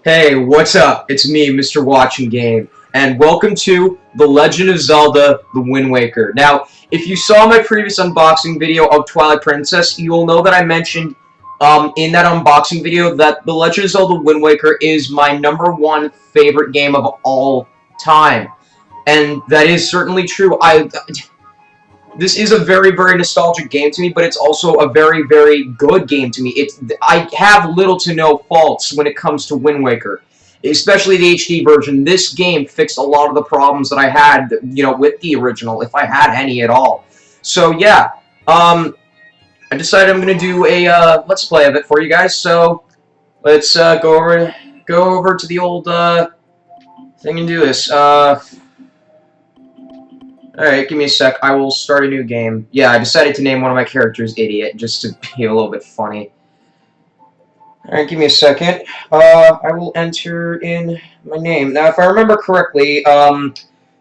Hey, what's up? It's me, Mr. Watching Game, and welcome to The Legend of Zelda: The Wind Waker. Now, if you saw my previous unboxing video of Twilight Princess, you will know that I mentioned in that unboxing video that The Legend of Zelda: Wind Waker is my #1 favorite game of all time. And that is certainly true. This is a very, very nostalgic game to me, but it's also a very, very good game to me. I have little to no faults when it comes to Wind Waker, especially the HD version. This game fixed a lot of the problems that I had, with the original, if I had any at all. So yeah, I decided I'm gonna do a let's play of it for you guys. So let's go over to the old thing and do this. Alright, give me a sec. I will start a new game. Yeah, I decided to name one of my characters Idiot, just to be a little bit funny. Alright, give me a second. I will enter in my name. Now, if I remember correctly,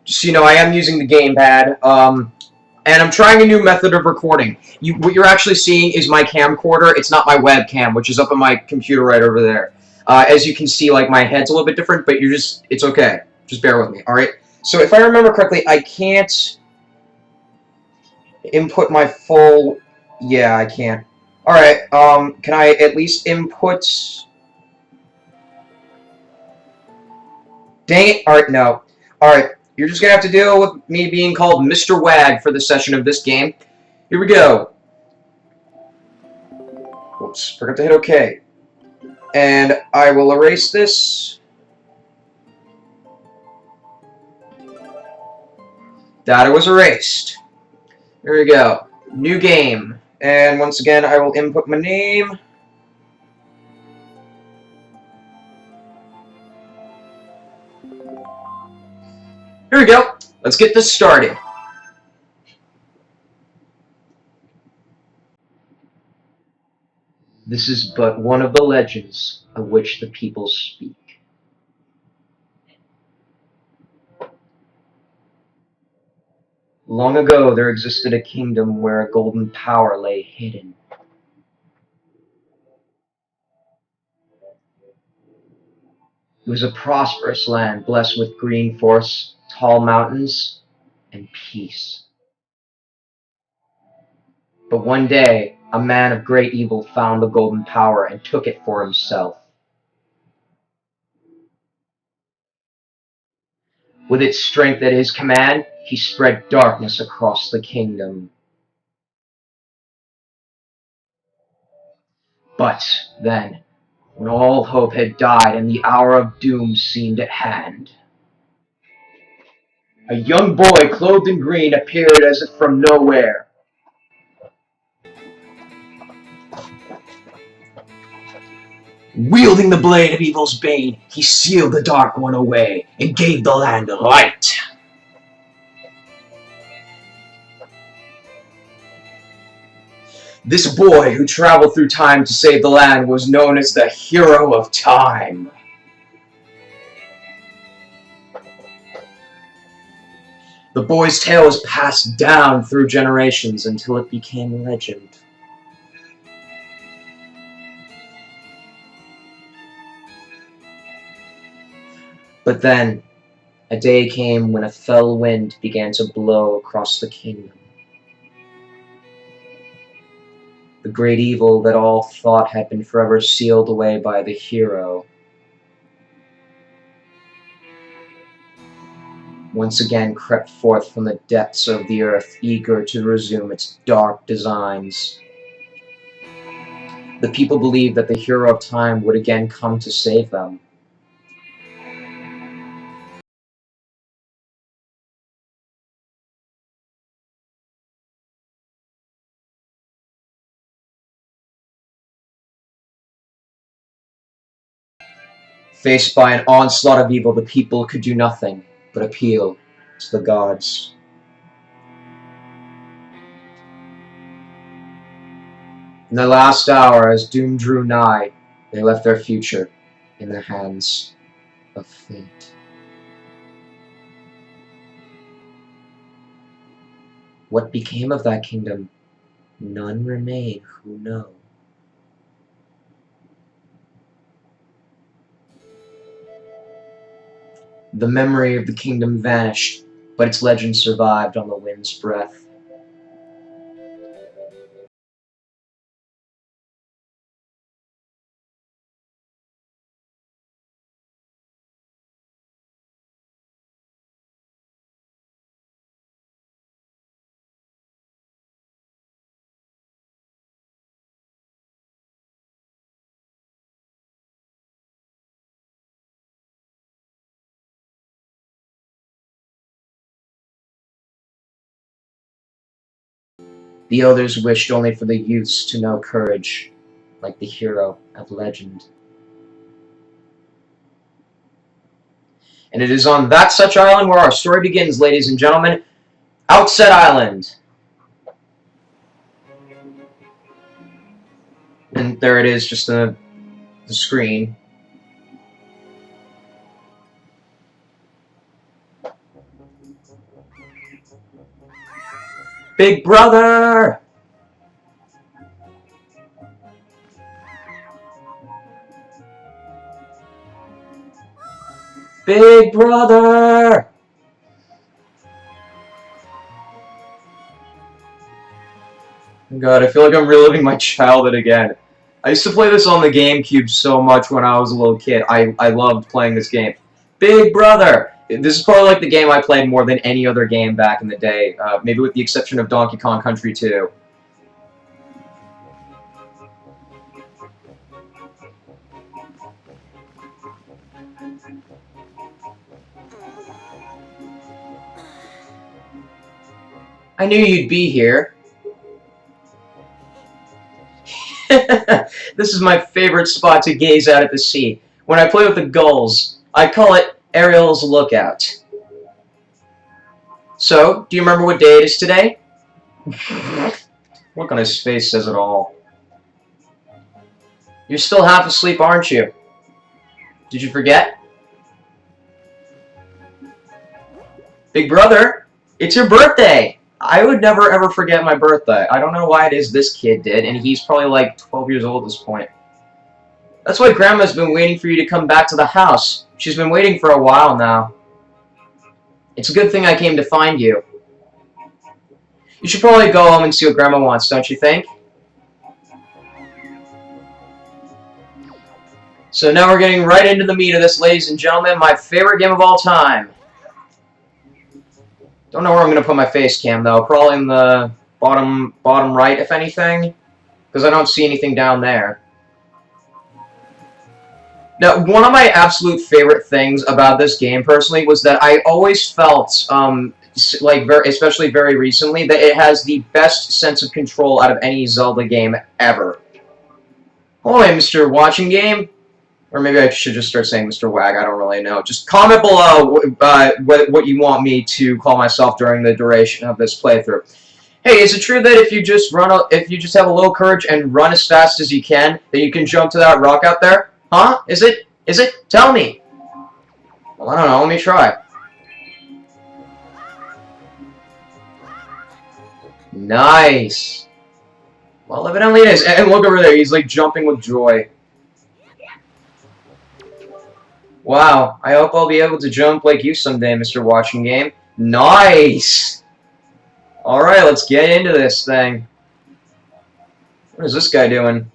just so you know, I am using the gamepad, and I'm trying a new method of recording. What you're actually seeing is my camcorder. It's not my webcam, which is up on my computer right over there. As you can see, like, my head's a little bit different, but it's okay. Just bear with me, alright? So, if I remember correctly, I can't input my full... Yeah, I can't. Alright, can I at least input... Dang it! Alright, no. Alright, you're just gonna have to deal with me being called Mr. Wag for the session of this game. Here we go. Oops, forgot to hit OK. And I will erase this. Data was erased. Here we go. New game. And once again, I will input my name. Here we go. Let's get this started. This is but one of the legends of which the people speak. Long ago, there existed a kingdom where a golden power lay hidden. It was a prosperous land blessed with green forests, tall mountains, and peace. But one day, a man of great evil found the golden power and took it for himself. With its strength at his command, he spread darkness across the kingdom. But then, when all hope had died and the hour of doom seemed at hand, a young boy clothed in green appeared as if from nowhere. Wielding the blade of evil's bane, he sealed the Dark One away and gave the land light. This boy who traveled through time to save the land was known as the Hero of Time. The boy's tale was passed down through generations until it became legend. But then, a day came when a fell wind began to blow across the kingdom. The great evil that all thought had been forever sealed away by the hero once again crept forth from the depths of the earth, eager to resume its dark designs. The people believed that the Hero of Time would again come to save them. Faced by an onslaught of evil, the people could do nothing but appeal to the gods. In the last hour, as doom drew nigh, they left their future in the hands of fate. What became of that kingdom? None remain who know. The memory of the kingdom vanished, but its legend survived on the wind's breath. The elders wished only for the youths to know courage, like the hero of legend. And it is on that such island where our story begins, ladies and gentlemen. Outset Island. And there it is, just the screen. Big brother! Big brother! God, I feel like I'm reliving my childhood again. I used to play this on the GameCube so much when I was a little kid. I loved playing this game. Big brother! This is probably like the game I played more than any other game back in the day, maybe with the exception of Donkey Kong Country 2. I knew you'd be here. This is my favorite spot to gaze out at the sea. When I play with the gulls, I call it Ariel's Lookout. So, do you remember what day it is today? Look on his face says it all. You're still half asleep, aren't you? Did you forget? Big brother, it's your birthday! I would never ever forget my birthday. I don't know why it is this kid did, and he's probably like 12 years old at this point. That's why Grandma's been waiting for you to come back to the house. She's been waiting for a while now. It's a good thing I came to find you. You should probably go home and see what Grandma wants, don't you think? So now we're getting right into the meat of this, ladies and gentlemen. My favorite game of all time. Don't know where I'm going to put my face cam, though. Probably in the bottom right, if anything. Because I don't see anything down there. Now, one of my absolute favorite things about this game, personally, was that I always felt, especially very recently, that it has the best sense of control out of any Zelda game ever. Oh, hey, Mr. Watching Game. Or maybe I should just start saying Mr. Wag, I don't really know. Just comment below what you want me to call myself during the duration of this playthrough. Hey, is it true that if you just have a little courage and run as fast as you can, that you can jump to that rock out there? Huh? Is it? Tell me! Well, I don't know, let me try. Nice! Well, evidently it is. And look over there, he's like jumping with joy. Wow, I hope I'll be able to jump like you someday, Mr. Watching Game. Nice! Alright, let's get into this thing. What is this guy doing?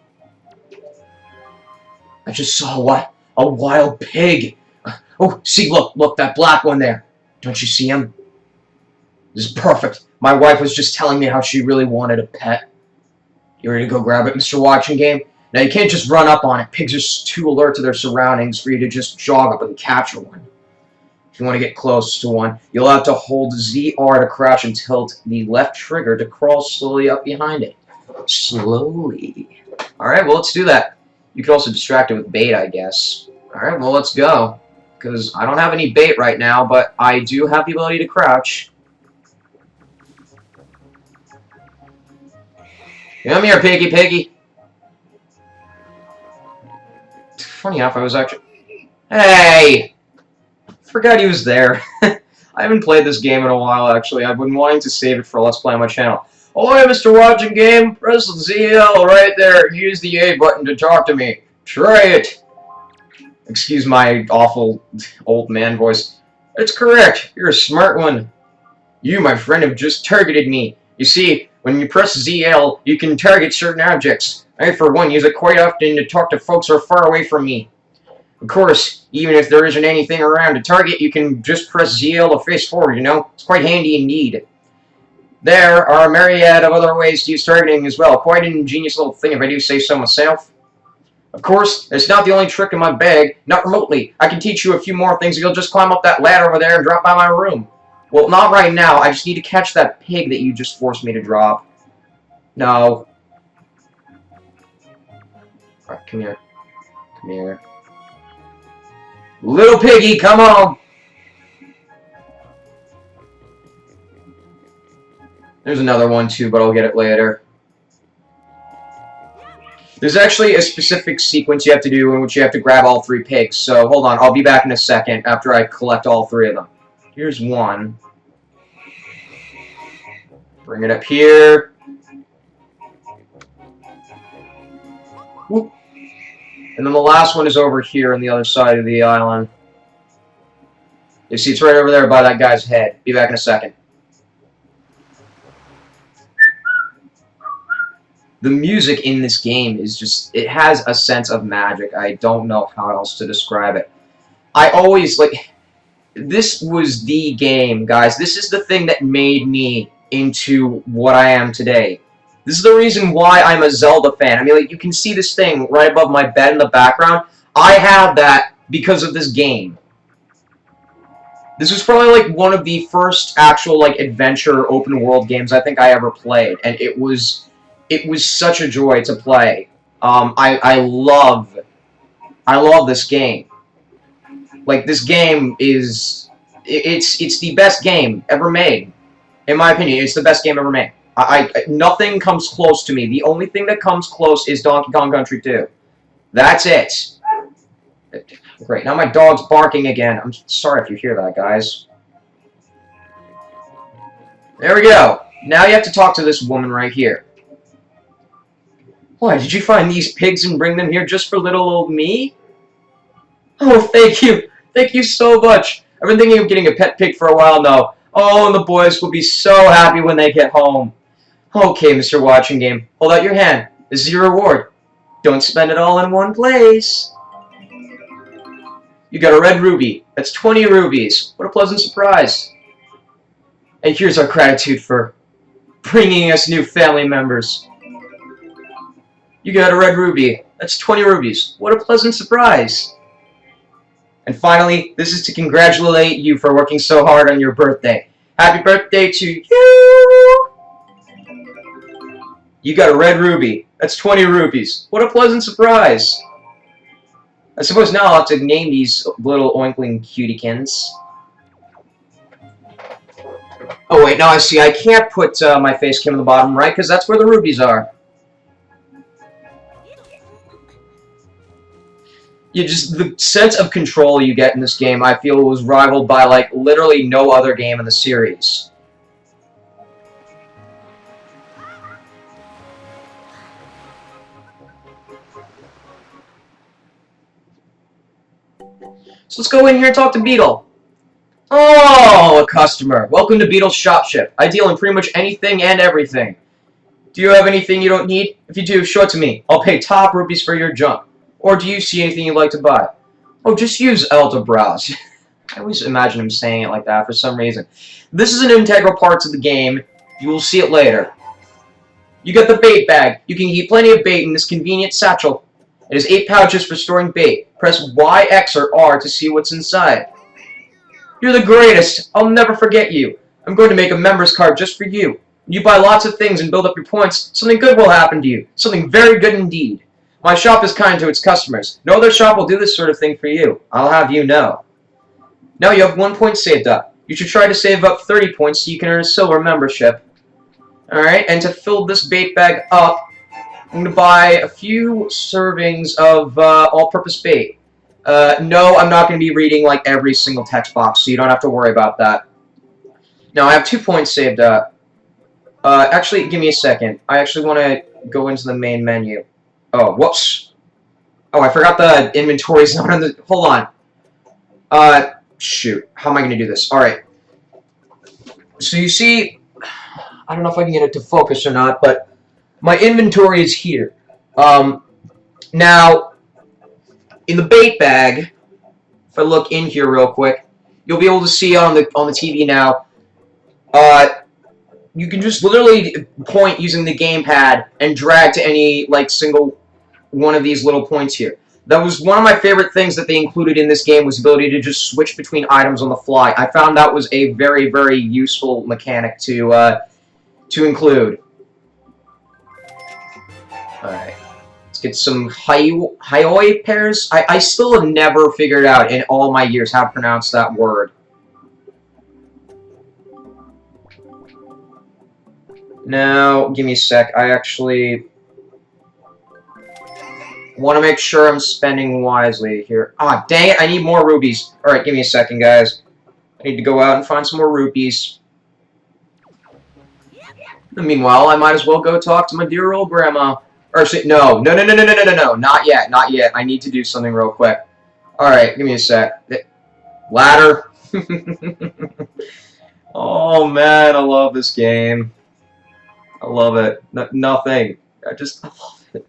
I just saw what? A wild pig! Oh, see, look, that black one there. Don't you see him? This is perfect. My wife was just telling me how she really wanted a pet. You ready to go grab it, Mr. Watching Game? Now, you can't just run up on it. Pigs are too alert to their surroundings for you to just jog up and capture one. If you want to get close to one, you'll have to hold ZR to crouch and tilt the left trigger to crawl slowly up behind it. Slowly. Alright, well, let's do that. You can also distract it with bait, I guess. Alright, well, let's go. Because I don't have any bait right now, but I do have the ability to crouch. Come here, piggy. Funny enough, I was actually... Hey! Forgot he was there. I haven't played this game in a while, actually. I've been wanting to save it for Let's Play on my channel. Oh, hey, Mr. Watching Game. Press the ZL right there. Use the A button to talk to me. Try it. Excuse my awful old man voice. That's correct. You're a smart one. You, my friend, have just targeted me. You see, when you press ZL, you can target certain objects. I, for one, use it quite often to talk to folks who are far away from me. Of course, even if there isn't anything around to target, you can just press ZL to face forward, you know? It's quite handy indeed. There are a myriad of other ways to use targeting as well. Quite an ingenious little thing if I do say so myself. Of course, it's not the only trick in my bag. Not remotely. I can teach you a few more things. You'll just climb up that ladder over there and drop by my room. Well, not right now. I just need to catch that pig that you just forced me to drop. No. Alright, come here. Come here. Little piggy, come on! There's another one too, but I'll get it later. There's actually a specific sequence you have to do in which you have to grab all 3 pigs. So hold on, I'll be back in a second after I collect all 3 of them. Here's one. Bring it up here. Whoop. And then the last one is over here on the other side of the island. You see, it's right over there by that guy's head. Be back in a second. The music in this game is just, it has a sense of magic. I don't know how else to describe it. I always, like, this was the game, guys. This is the thing that made me into what I am today. This is the reason why I'm a Zelda fan. I mean, like, you can see this thing right above my bed in the background. I have that because of this game. This was probably, like, one of the first actual, like, adventure open-world games I think I ever played. And it was such a joy to play. I love this game. Like, this game is, it's the best game ever made. In my opinion, it's the best game ever made. Nothing comes close to me. The only thing that comes close is Donkey Kong Country 2. That's it. Great, now my dog's barking again. I'm sorry if you hear that, guys. There we go. Now you have to talk to this woman right here. Why, did you find these pigs and bring them here just for little old me? Oh, thank you. Thank you so much. I've been thinking of getting a pet pig for a while now. Oh, and the boys will be so happy when they get home. Okay, Mr. Watching Game, hold out your hand. This is your reward. Don't spend it all in one place. You got a red ruby. That's 20 rubies. What a pleasant surprise. And here's our gratitude for bringing us new family members. You got a red ruby. That's 20 rubies. What a pleasant surprise. And finally, this is to congratulate you for working so hard on your birthday. Happy birthday to you! You got a red ruby. That's 20 rupees. What a pleasant surprise. I suppose now I'll have to name these little oinkling cutiekins. Oh wait, now I see. I can't put my face cam on the bottom right, because that's where the rubies are. The sense of control you get in this game, I feel, was rivaled by, like, literally no other game in the series. So let's go in here and talk to Beetle. Oh, a customer. Welcome to Beetle's Shop Ship. I deal in pretty much anything and everything. Do you have anything you don't need? If you do, show it to me. I'll pay top rupees for your junk. Or do you see anything you'd like to buy? Oh, just use L to browse. I always imagine him saying it like that for some reason. This is an integral part to the game. You will see it later. You got the bait bag. You can keep plenty of bait in this convenient satchel. It has 8 pouches for storing bait. Press Y, X, or R to see what's inside. You're the greatest. I'll never forget you. I'm going to make a member's card just for you. When you buy lots of things and build up your points, something good will happen to you. Something very good indeed. My shop is kind to its customers. No other shop will do this sort of thing for you. I'll have you know. Now you have 1 point saved up. You should try to save up 30 points so you can earn a silver membership. Alright, and to fill this bait bag up, I'm going to buy a few servings of all-purpose bait. No, I'm not going to be reading like every single text box, so you don't have to worry about that. Now, I have 2 points saved up. Actually, give me a second. I actually want to go into the main menu. Oh, whoops. Oh, I forgot the inventory zone on the... Hold on. shoot, how am I going to do this? Alright. So you see, I don't know if I can get it to focus or not, but my inventory is here. Now, in the bait bag, if I look in here real quick, you'll be able to see on the TV now, you can just literally point using the gamepad and drag to any, like, single one of these little points here. That was one of my favorite things that they included in this game, was the ability to just switch between items on the fly. I found that was a very, very useful mechanic to include. Alright. Let's get some Hioi pears. I still have never figured out in all my years how to pronounce that word. Now, give me a sec. I actually want to make sure I'm spending wisely here. Ah, dang it, I need more rupees. Alright, give me a second, guys. I need to go out and find some more rupees. And meanwhile, I might as well go talk to my dear old grandma. Or, no, not yet, not yet. I need to do something real quick. Alright, give me a sec. Ladder. Oh, man, I love this game. I love it. Nothing. I love it.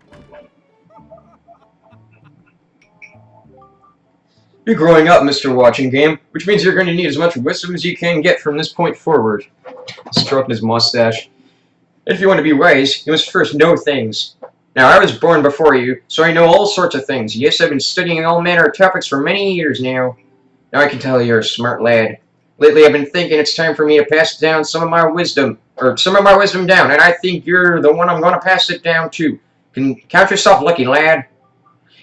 You're growing up, Mr. Watching Game, which means you're going to need as much wisdom as you can get from this point forward. Stroking his mustache. If you want to be wise, you must first know things. Now, I was born before you, so I know all sorts of things. Yes, I've been studying all manner of topics for many years now. Now I can tell you're a smart lad. Lately, I've been thinking it's time for me to pass down some of my wisdom down, and I think you're the one I'm going to pass it down to. Count yourself lucky, lad.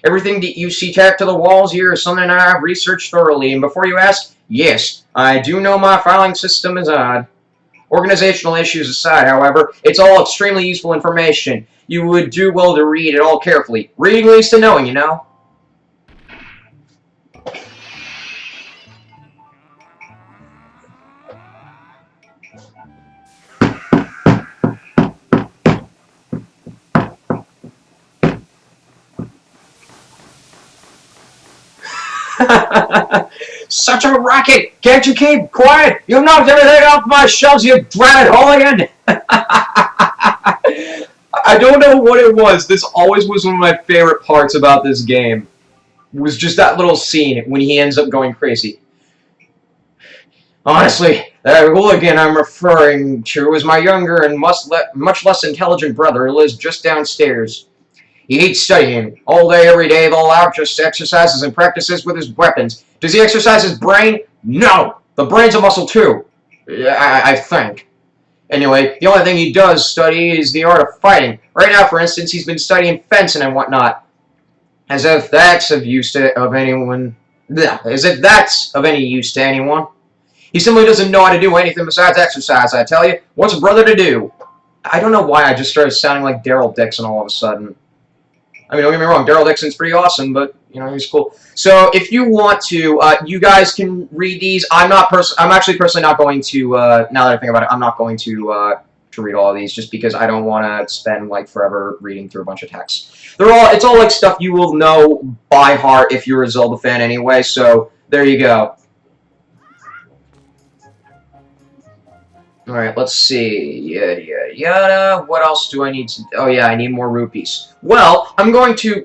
Everything that you see tacked to the walls here is something I've researched thoroughly, and before you ask, yes, I do know my filing system is odd. Organizational issues aside, however, it's all extremely useful information. You would do well to read it all carefully. Reading leads to knowing, you know? Such a racket! Can't you keep quiet? You've knocked everything off my shelves, you dratted hooligan! I don't know what it was. This always was one of my favorite parts about this game. It was just that little scene when he ends up going crazy. Honestly, that hooligan I'm referring to is my younger and much less intelligent brother who lives just downstairs. He hates studying. All day, every day, all out, just exercises and practices with his weapons. Does he exercise his brain? No! The brain's a muscle too. I think. Anyway, the only thing he does study is the art of fighting. Right now, for instance, he's been studying fencing and whatnot. As if that's of use to anyone. As if that's of any use to anyone. He simply doesn't know how to do anything besides exercise, I tell you. What's a brother to do? I don't know why I just started sounding like Daryl Dixon all of a sudden. I mean, don't get me wrong, Daryl Dixon's pretty awesome, but, you know, he's cool. So, if you want to, you guys can read these. I'm actually personally not going to, now that I think about it, I'm not going to read all of these, just because I don't want to spend, like, forever reading through a bunch of text. It's all, like, stuff you will know by heart if you're a Zelda fan anyway, so, there you go. Alright, let's see. Yada, yada, yada. What else do I need to... Oh, yeah, I need more rupees. Well, I'm going to...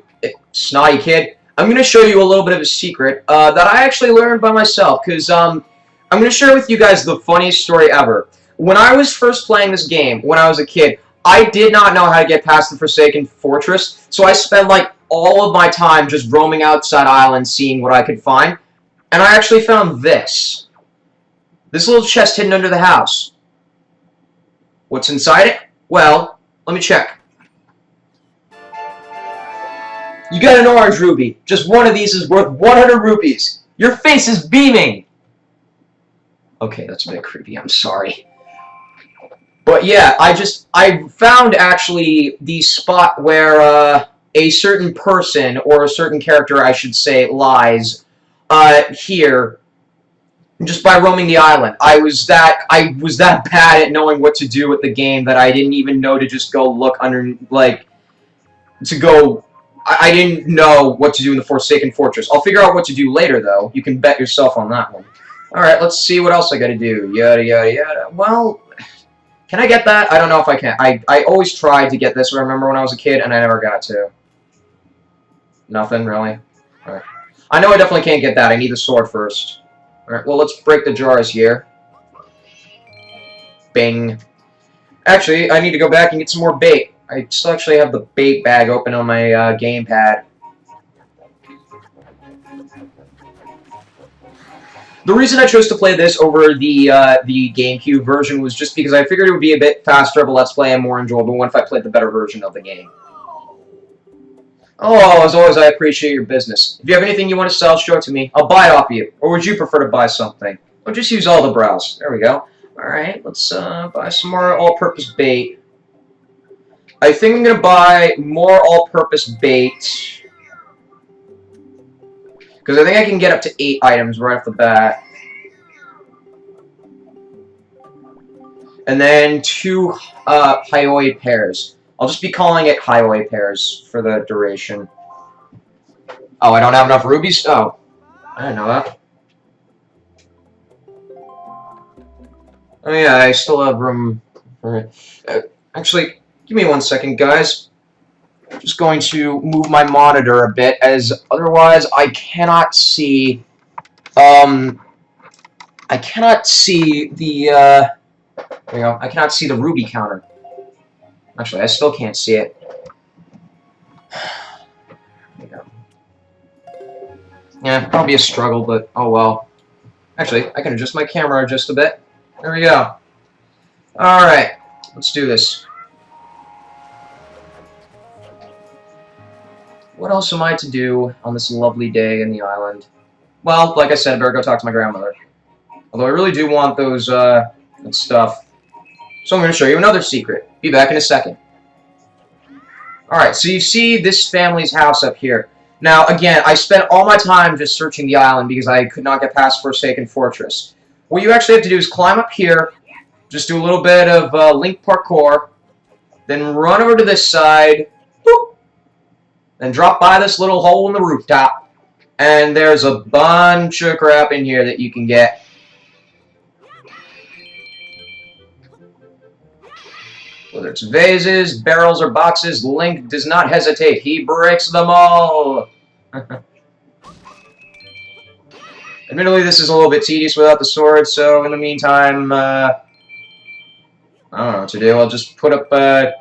Snotty kid. I'm going to show you a little bit of a secret that I actually learned by myself, because I'm going to share with you guys the funniest story ever. When I was first playing this game, when I was a kid, I did not know how to get past the Forsaken Fortress, so I spent, like, all of my time just roaming Outset Island, seeing what I could find, and I actually found this. This little chest hidden under the house. What's inside it? Well, let me check. You got an orange ruby. Just one of these is worth 100 rupees. Your face is beaming. Okay, that's a bit creepy. I'm sorry. But yeah, I found actually the spot where a certain person, or a certain character, I should say, lies here. Just by roaming the island. I was that bad at knowing what to do with the game that I didn't even know to just go look under, like, to go I didn't know what to do in the Forsaken Fortress. I'll figure out what to do later, though. You can bet yourself on that one. Alright, let's see what else I gotta do. Yada, yada, yada. Well, can I get that? I don't know if I can. I always tried to get this, I remember when I was a kid, and I never got to. Nothing, really? Alright. I know I definitely can't get that. I need the sword first. Alright, well, let's break the jars here. Bing. Actually, I need to go back and get some more bait. I still actually have the bait bag open on my gamepad. The reason I chose to play this over the GameCube version was just because I figured it would be a bit faster of a Let's Play and more enjoyable if I played the better version of the game. Oh, as always, I appreciate your business. If you have anything you want to sell, show it to me. I'll buy it off you. Or would you prefer to buy something? Or just use all the browse. There we go. Alright, let's buy some more all-purpose bait. I think I'm going to buy more all-purpose bait. Because I think I can get up to 8 items right off the bat. And then 2 hyoid pears. I'll just be calling it hyoid pears for the duration. Oh, I don't have enough rubies? Oh, I didn't know that. Oh yeah, I still have room for it. Actually, give me 1 second, guys. I'm just going to move my monitor a bit, as otherwise I cannot see, I cannot see the, there you go, I cannot see the ruby counter. Actually, I still can't see it. There you go. Yeah, probably a struggle, but oh well. Actually, I can adjust my camera just a bit. There we go. Alright, let's do this. What else am I to do on this lovely day in the island? Well, like I said, I better go talk to my grandmother. Although I really do want those, that stuff. So I'm going to show you another secret. Be back in a second. Alright, so you see this family's house up here. Now, again, I spent all my time just searching the island because I could not get past Forsaken Fortress. What you actually have to do is climb up here, just do a little bit of Link parkour, then run over to this side, boop, then drop by this little hole in the rooftop, and there's a bunch of crap in here that you can get. Whether it's vases, barrels, or boxes, Link does not hesitate. He breaks them all! Admittedly, this is a little bit tedious without the sword, so in the meantime, I don't know what to do. I'll just put up a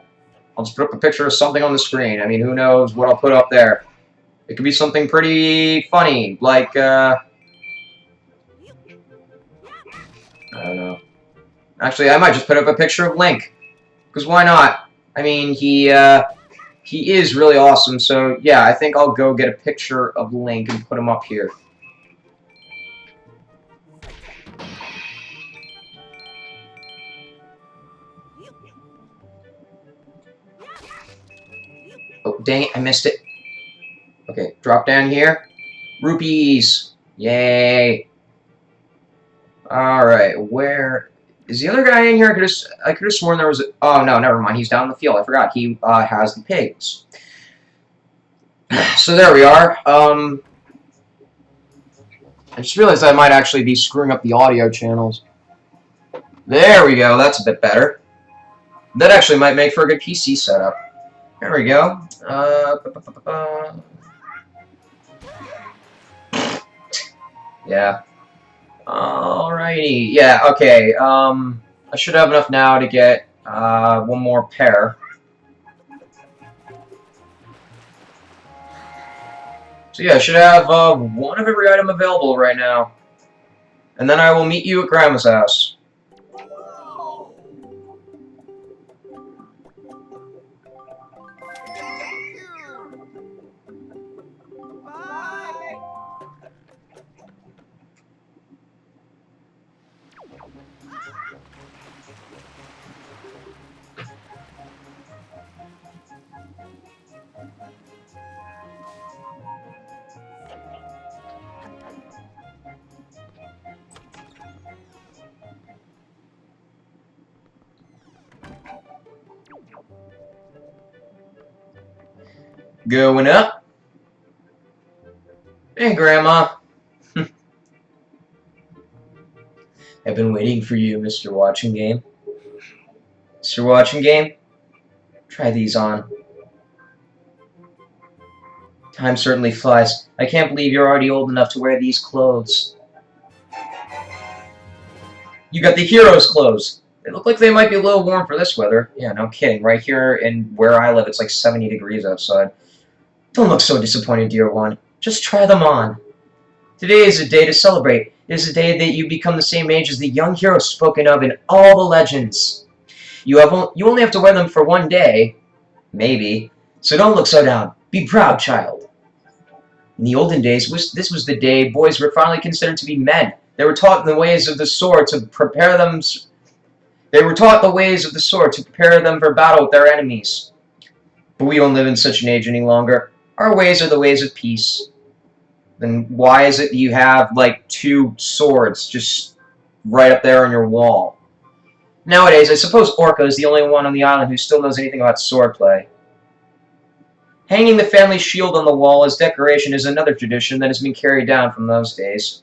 picture of something on the screen. I mean, who knows what I'll put up there. It could be something pretty funny, like, I don't know. Actually, I might just put up a picture of Link. Because why not? I mean, he is really awesome, so yeah, I think I'll go get a picture of Link and put him up here. Oh, dang it, I missed it. Okay, drop down here. Rupees! Yay! Alright, where... Is the other guy in here? I could have sworn there was a... Oh, no, never mind. He's down in the field. I forgot. He has the pigs. So there we are. I just realized I might actually be screwing up the audio channels. There we go. That's a bit better. That actually might make for a good PC setup. There we go. Yeah. Alrighty. Yeah, okay. I should have enough now to get 1 more pair. So yeah, I should have 1 of every item available right now. And then I will meet you at Grandma's house. Going up. Hey, Grandma. I've been waiting for you, Mr. Watching Game. Mr. Watching Game, try these on. Time certainly flies. I can't believe you're already old enough to wear these clothes. You got the hero's clothes. They look like they might be a little warm for this weather. Yeah, no kidding. Right here in where I live, it's like 70 degrees outside. Don't look so disappointed, dear one. Just try them on. Today is a day to celebrate. It is a day that you become the same age as the young hero spoken of in all the legends. You only have to wear them for one day, maybe. So don't look so down. Be proud, child. In the olden days, this was the day boys were finally considered to be men. They were taught the ways of the sword to prepare them. They were taught the ways of the sword to prepare them for battle with their enemies. But we don't live in such an age any longer. Our ways are the ways of peace. Then why is it you have like 2 swords just right up there on your wall? Nowadays, I suppose Orca is the only one on the island who still knows anything about swordplay. Hanging the family shield on the wall as decoration is another tradition that has been carried down from those days.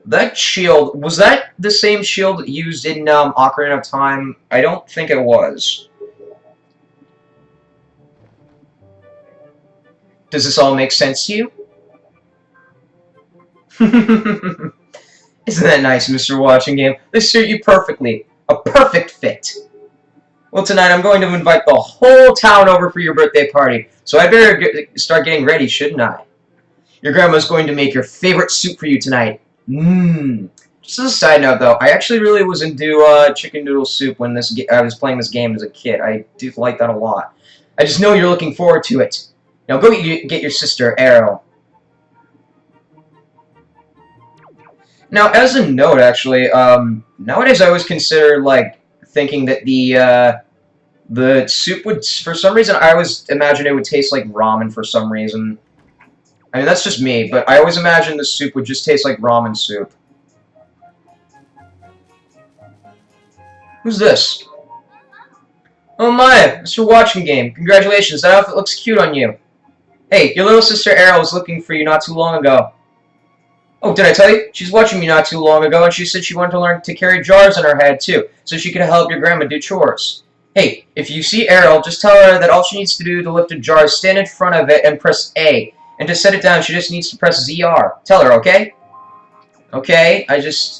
That shield, was that the same shield used in Ocarina of Time? I don't think it was. Does this all make sense to you? Isn't that nice, Mr. Watching Game? They suit you perfectly. A perfect fit. Well, tonight I'm going to invite the whole town over for your birthday party, so I better start getting ready, shouldn't I? Your grandma's going to make your favorite soup for you tonight. Just as a side note, though, I actually really was into chicken noodle soup when I was playing this game as a kid. I do like that a lot. I just know you're looking forward to it. Now go get your sister, Arrow. Now, as a note, actually, nowadays I always consider, like, thinking that the soup would, for some reason, I always imagined it would taste like ramen for some reason. I mean, that's just me, but I always imagined the soup would just taste like ramen soup. Who's this? Oh my, Mr. Watching Game. Congratulations, that outfit looks cute on you. Hey, your little sister Arrow was looking for you not too long ago. Oh, did I tell you? She's watching me not too long ago, and she said she wanted to learn to carry jars on her head, too, so she could help your grandma do chores. Hey, if you see Errol, just tell her that all she needs to do to lift a jar is stand in front of it and press A. And to set it down, she just needs to press ZR. Tell her, okay? Okay,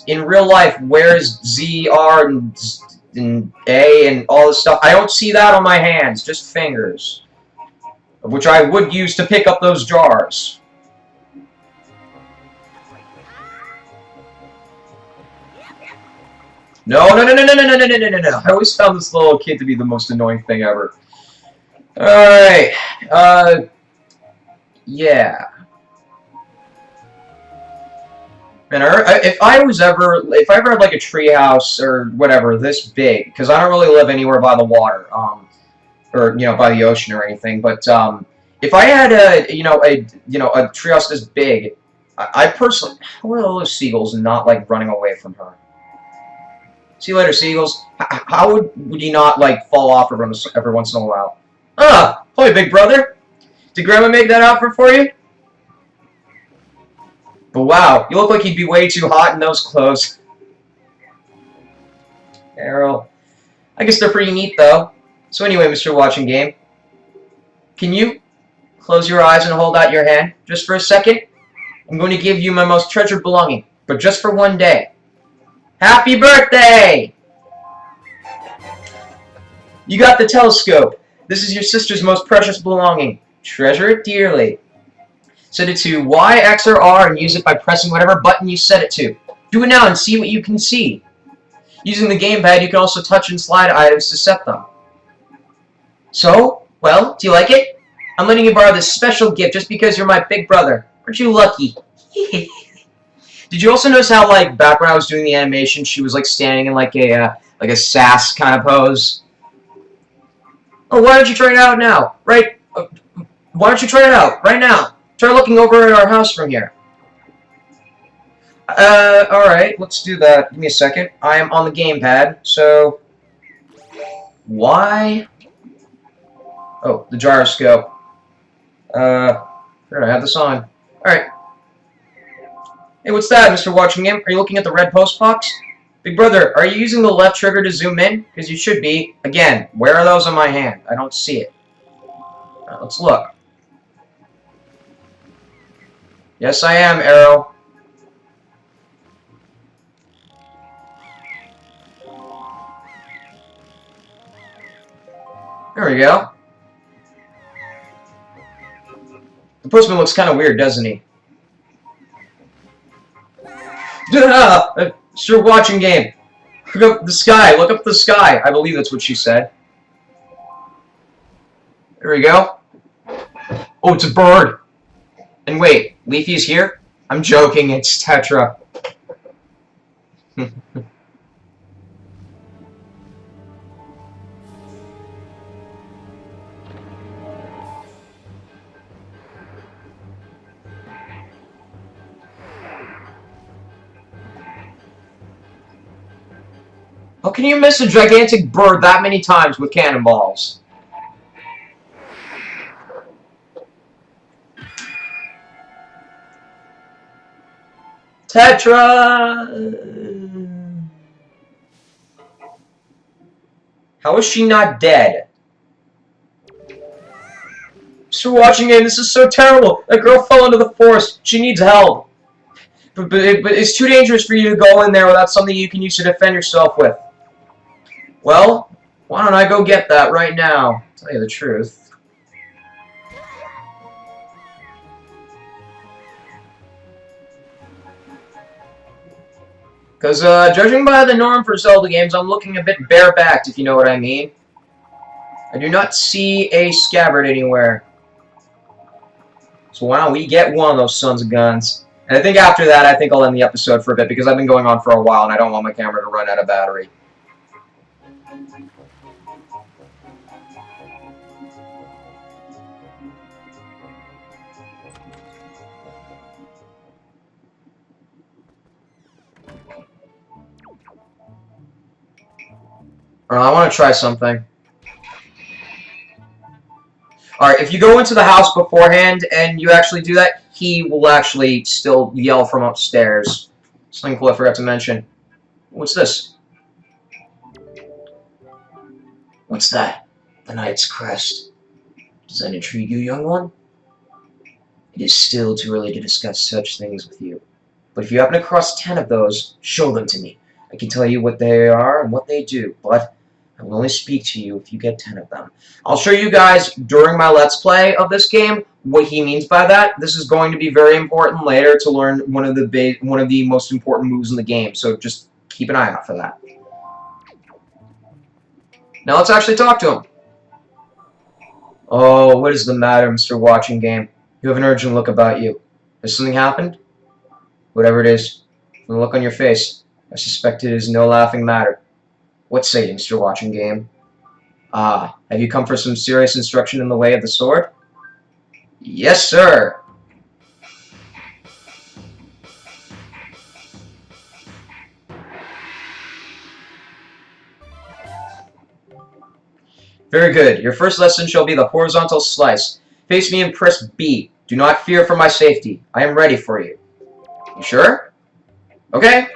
in real life, where's ZR and A and all this stuff? I don't see that on my hands, just fingers. Which I would use to pick up those jars. No. I always found this little kid to be the most annoying thing ever. Alright. Yeah. Man, if I ever had like a treehouse or whatever this big, because I don't really live anywhere by the water, or by the ocean or anything, but if I had a treehouse this big, I personally, what are those seagulls not like running away from her? See you later, seagulls. How would you not, like, fall off every once in a while? Ah! Holy big brother! Did Grandma make that outfit for you? But wow, you look like you'd be way too hot in those clothes. Errol. I guess they're pretty neat, though. So anyway, Mr. Watching Game, can you close your eyes and hold out your hand just for a second? I'm going to give you my most treasured belonging, but just for one day. Happy birthday! You got the telescope. This is your sister's most precious belonging. Treasure it dearly. Set it to Y, X, or R and use it by pressing whatever button you set it to. Do it now and see what you can see. Using the gamepad, you can also touch and slide items to set them. So, well, do you like it? I'm letting you borrow this special gift just because you're my big brother. Aren't you lucky? Did you also notice how, like, back when I was doing the animation, she was, like, standing in, like a sass kind of pose? Oh, why don't you try it out now? Why don't you try it out right now? Try looking over at our house from here. Alright, let's do that. Give me a second. I am on the gamepad, so... Why? Oh, the gyroscope. Here, I have this on. Alright. Hey, what's that, Mr. Watching Game? Are you looking at the red post box? Big brother, are you using the left trigger to zoom in? Because you should be. Again, where are those on my hand? I don't see it. Let's look. Yes, I am, Arrow. There we go. The postman looks kind of weird, doesn't he? Sure, watching game. Look up the sky. Look up the sky. I believe that's what she said. There we go. Oh, it's a bird. And wait, Leafy's here? I'm joking. It's Tetra. How can you miss a gigantic bird that many times with cannonballs? Tetra! How is she not dead? Mr. Watching Game, this is so terrible. That girl fell into the forest. She needs help. But it's too dangerous for you to go in there without something you can use to defend yourself with. Well, why don't I go get that right now? To tell you the truth. Because, judging by the norm for Zelda games, I'm looking a bit barebacked, if you know what I mean. I do not see a scabbard anywhere. So why don't we get one of those sons of guns? And I think after that, I think I'll end the episode for a bit, because I've been going on for a while, and I don't want my camera to run out of battery. I want to try something. Alright, if you go into the house beforehand and you actually do that, he will actually still yell from upstairs. Something cool I forgot to mention. What's this? What's that? The Knight's Crest. Does that intrigue you, young one? It is still too early to discuss such things with you. But if you happen to cross 10 of those, show them to me. I can tell you what they are and what they do, but I will only speak to you if you get 10 of them. I'll show you guys during my Let's Play of this game what he means by that. This is going to be very important later to learn one of the most important moves in the game, so just keep an eye out for that. Now let's actually talk to him. Oh, what is the matter, Mr. Watching Game? You have an urgent look about you. Has something happened? Whatever it is, from the look on your face, I suspect it is no laughing matter. What say you, Mr. Watching Game? Ah, have you come for some serious instruction in the way of the sword? Yes, sir. Very good. Your first lesson shall be the horizontal slice. Face me and press B. Do not fear for my safety. I am ready for you. You sure? Okay.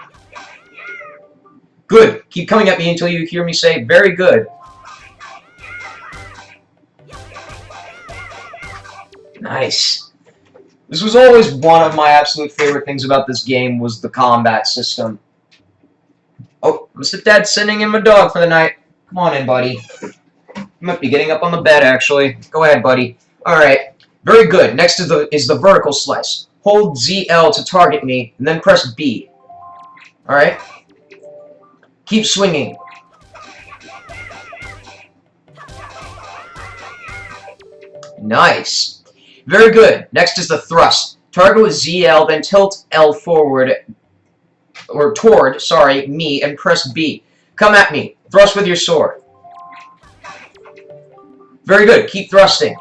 Good. Keep coming at me until you hear me say, very good. Nice. This was always one of my absolute favorite things about this game was the combat system. Oh, Mr. Dad's sending in my dog for the night. Come on in, buddy. You might be getting up on the bed, actually. Go ahead, buddy. Alright. Very good. Next is the vertical slice. Hold ZL to target me, and then press B. Alright? Keep swinging. Nice. Very good. Next is the thrust. Target with ZL, then tilt L forward, or toward, sorry, me, and press B. Come at me. Thrust with your sword. Very good. Keep thrusting.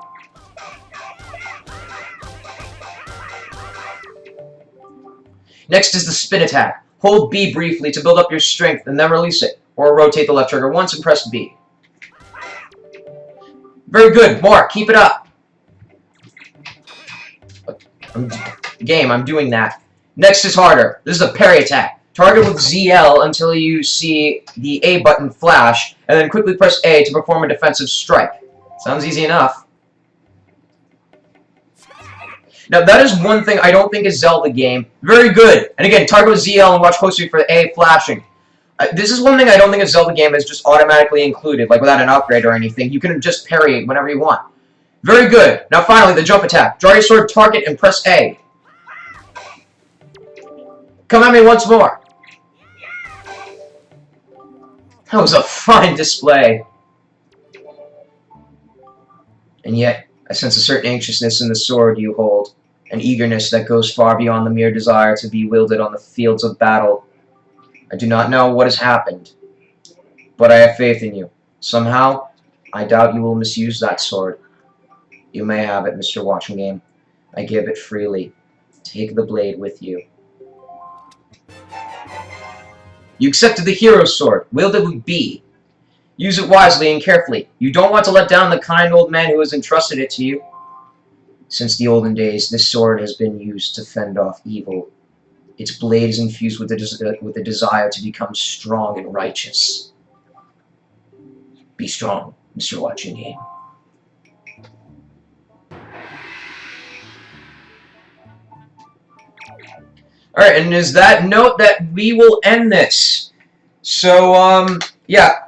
Next is the spin attack. Hold B briefly to build up your strength and then release it. Or rotate the left trigger once and press B. Very good. More. Keep it up. I'm doing that. Next is harder. This is a parry attack. Target with ZL until you see the A button flash, and then quickly press A to perform a defensive strike. Sounds easy enough. Now, that is one thing I don't think is Zelda game. Very good. And again, target with ZL and watch closely for the A flashing. This is one thing I don't think a Zelda game is just automatically included, like without an upgrade or anything. You can just parry it whenever you want. Very good. Now, finally, the jump attack. Draw your sword, target, and press A. Come at me once more. That was a fine display. And yet, I sense a certain anxiousness in the sword you hold, an eagerness that goes far beyond the mere desire to be wielded on the fields of battle. I do not know what has happened, but I have faith in you. Somehow, I doubt you will misuse that sword. You may have it, Mr. Watching Game. I give it freely. Take the blade with you. You accepted the hero's sword. Wield it with B. Use it wisely and carefully. You don't want to let down the kind old man who has entrusted it to you. Since the olden days, this sword has been used to fend off evil. Its blade is infused with the desire to become strong and righteous. Be strong, Mr. Watching Game. Alright, and is that note that we will end this. So, yeah.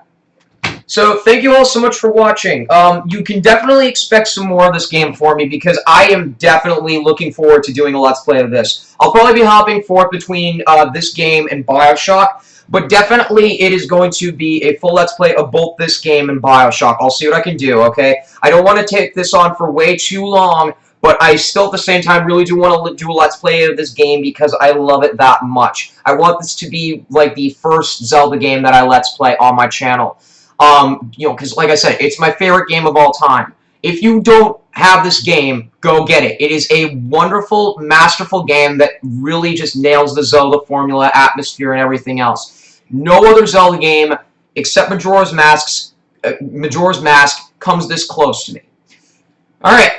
So, thank you all so much for watching. You can definitely expect some more of this game for me, because I am definitely looking forward to doing a Let's Play of this. I'll probably be hopping forth between this game and Bioshock, but definitely it is going to be a full Let's Play of both this game and Bioshock. I'll see what I can do, okay? I don't want to take this on for way too long, but I still, at the same time, really do want to do a Let's Play of this game because I love it that much. I want this to be, like, the first Zelda game that I Let's Play on my channel. You know, because, like I said, it's my favorite game of all time. If you don't have this game, go get it. It is a wonderful, masterful game that really just nails the Zelda formula, atmosphere, and everything else. No other Zelda game, except Majora's Mask, comes this close to me. Alright.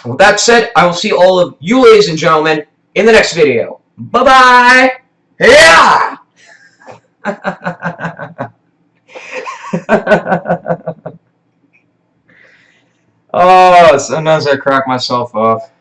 With that said, I will see all of you, ladies and gentlemen, in the next video. Bye-bye! Yeah! Oh, sometimes I crack myself up.